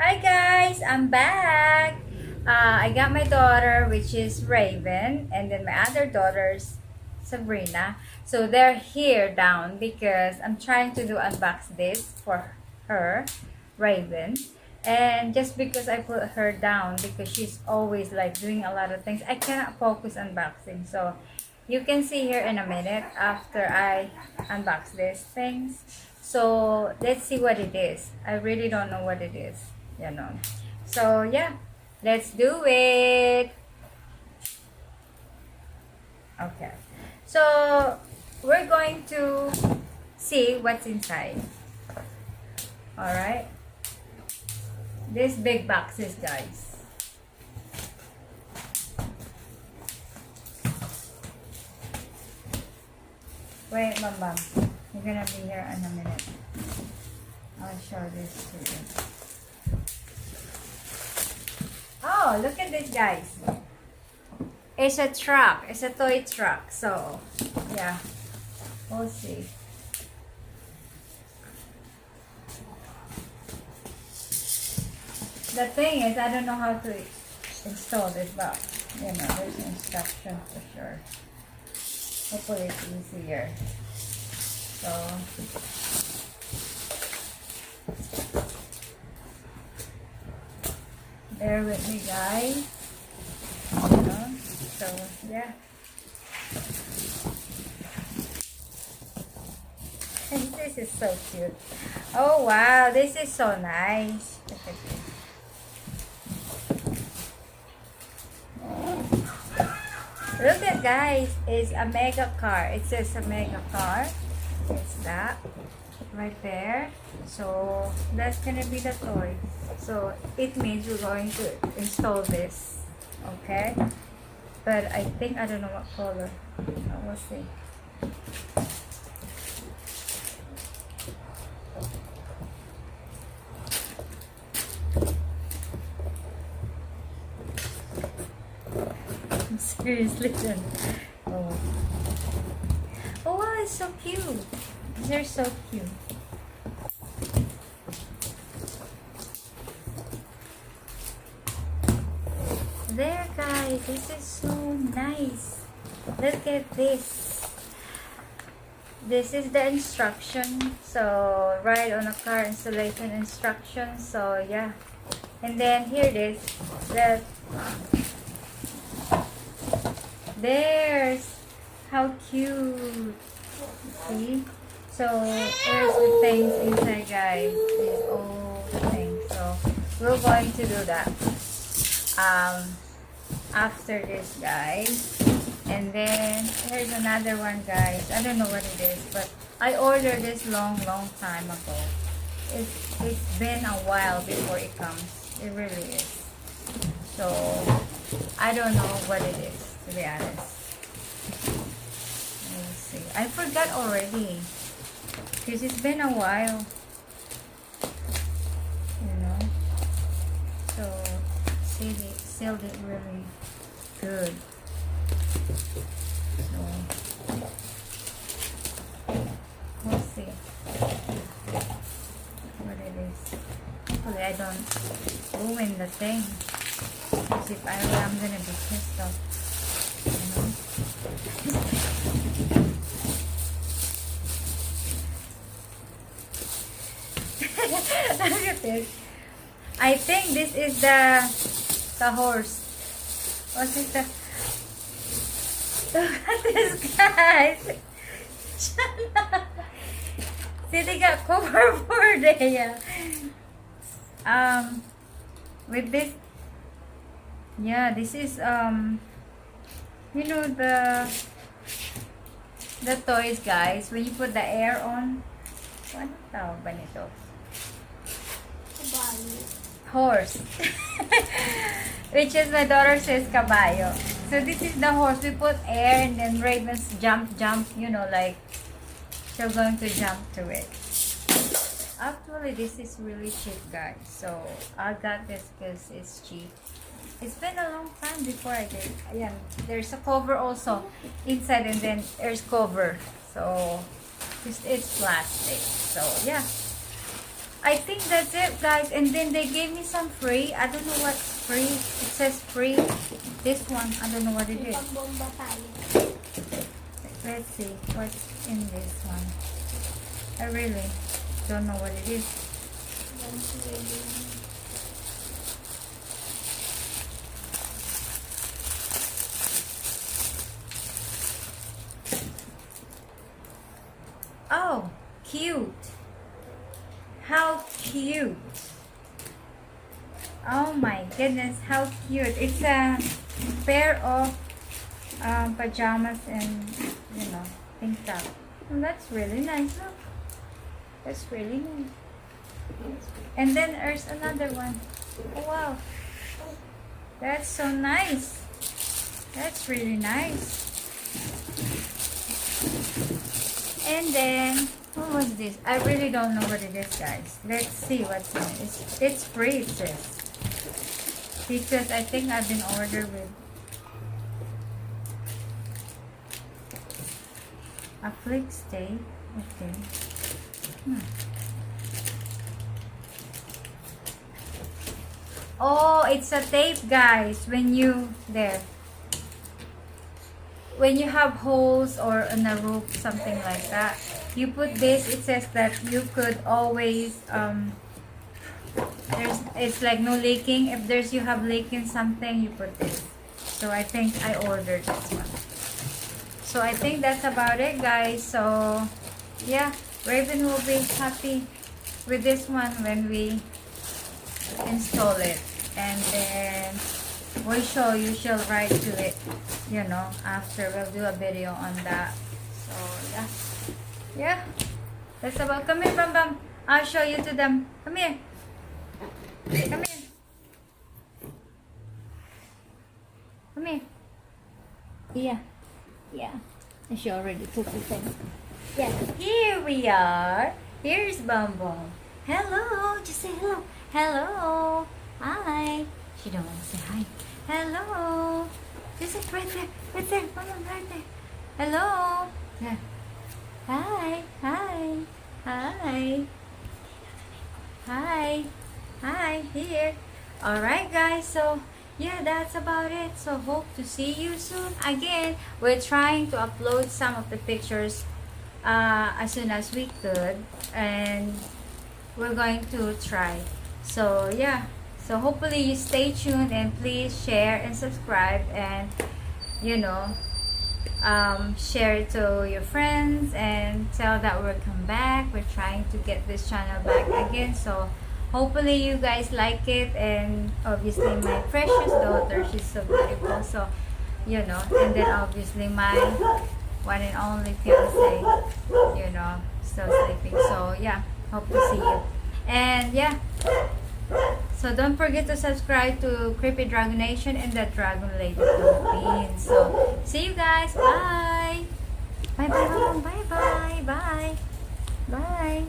Hi guys, I'm back. I got my daughter, which is Raven, and then my other daughter's Sabrina. So they're here down because I'm trying to do unbox this for her, Raven. And just because I put her down because she's always like doing a lot of things, I cannot focus unboxing. So you can see here in a minute after I unbox these things. So let's see what it is. I really don't know what it is, you know. So yeah, let's do it. Okay. So we're going to see what's inside. All right. These big boxes, guys. Wait, Mom. You're gonna be here in a minute. I'll show this to you. Oh, look at this, guys. It's a truck. It's a toy truck. So, yeah. We'll see. The thing is, I don't know how to install this, but, you know, there's instructions for sure. Hopefully it's easier. So, bear with me, guys. You know? So, yeah. And this is so cute. Oh, wow. This is so nice. Look at this. Look at, guys. It's a mega car. It says a mega car. It's that. Right there. So, that's gonna be the toy. So, it means we're going to install this. Okay? But I think, I don't know what color. We'll see. Seriously then. Oh. Oh wow, it's so cute. They're so cute. There, guys, this is so nice. Look at this. This is the instruction. So right on the car installation instructions. So yeah. And then here it is. There's how cute. See? So there's the things inside, guys. These all the things. So we're going to do that after this, guys. And then here's another one, guys. I don't know what it is, but I ordered this long time ago. It's been a while before it comes. It really is. So I don't know what it is, to be honest. Let me see. I forgot already because it's been a while, you know. So sealed it really good. So we'll see what it is. Hopefully I don't ruin the thing. Because if I will, I'm gonna be pissed off. You know? Look at this. I think this is the horse. What's it the? Look at this, guys. See, they got cover for there. With this, yeah, this is you know the toys, guys. When you put the air on, ano tawag ba nito? Horse. Which is my daughter says caballo. So this is the horse. We put air and then Ravens jump, you know, like they're going to jump to it. Actually, this is really cheap, guys. So I got this because it's cheap. It's been a long time before I did. Ayan, there's a cover also inside, and then there's cover. So it's plastic. So yeah. I think that's it, guys. And then they gave me some free. I don't know what's free. It says free. This one, I don't know what it is. Pagbomba tayo. Let's see what's in this one. I really don't know what it is. Yan si Raven. Oh, cute. How cute. Oh my goodness, how cute. It's a pair of pajamas and, you know, pink top. Oh, that's really nice. Look. That's really nice. And then there's another one. Oh, wow. That's so nice. That's really nice. And then, what was this? I really don't know what it is, guys. Let's see what's in it. It's free, it says. Because I think I've been ordered with a flick stay. Okay. Oh, it's a tape, guys. When you have holes or in a roof, something like that, you put this. It says that you could always it's like no leaking. If you have leaking something, you put this. So I think I ordered this one. So I think that's about it, guys. So yeah, Raven will be happy with this one when we install it, and then we shall write to it, you know, after. We'll do a video on that. So yeah, that's about. Come here, Bam Bam. I'll show you to them. Come here. Come here. Come here. Yeah. She already took the thing. Yeah. Here we are. Here's Bam Bam. Hello. Just say hello. Hello. Hi. She don't want to say hi. Hello. Just say right there. Right there. Bam Bam, right there. Hello. Yeah. Hi. Hi. Hi. Hi. Hi. Here. Alright, guys. So yeah, that's about it. So hope to see you soon. Again, we're trying to upload some of the pictures as soon as we could, and we're going to try. So yeah, so hopefully you stay tuned, and please share and subscribe, and you know, share it to your friends and tell that we'll come back. We're trying to get this channel back again. So hopefully you guys like it, and obviously my precious daughter, she's so beautiful. So you know, and then obviously my one and only fiance, you know, still sleeping. So yeah, hope to see you. And yeah, so don't forget to subscribe to Creepy Dragon Nation and the Dragon Lady Philippines. So see you guys. Bye. Bye bye. Bye bye. Bye. Bye.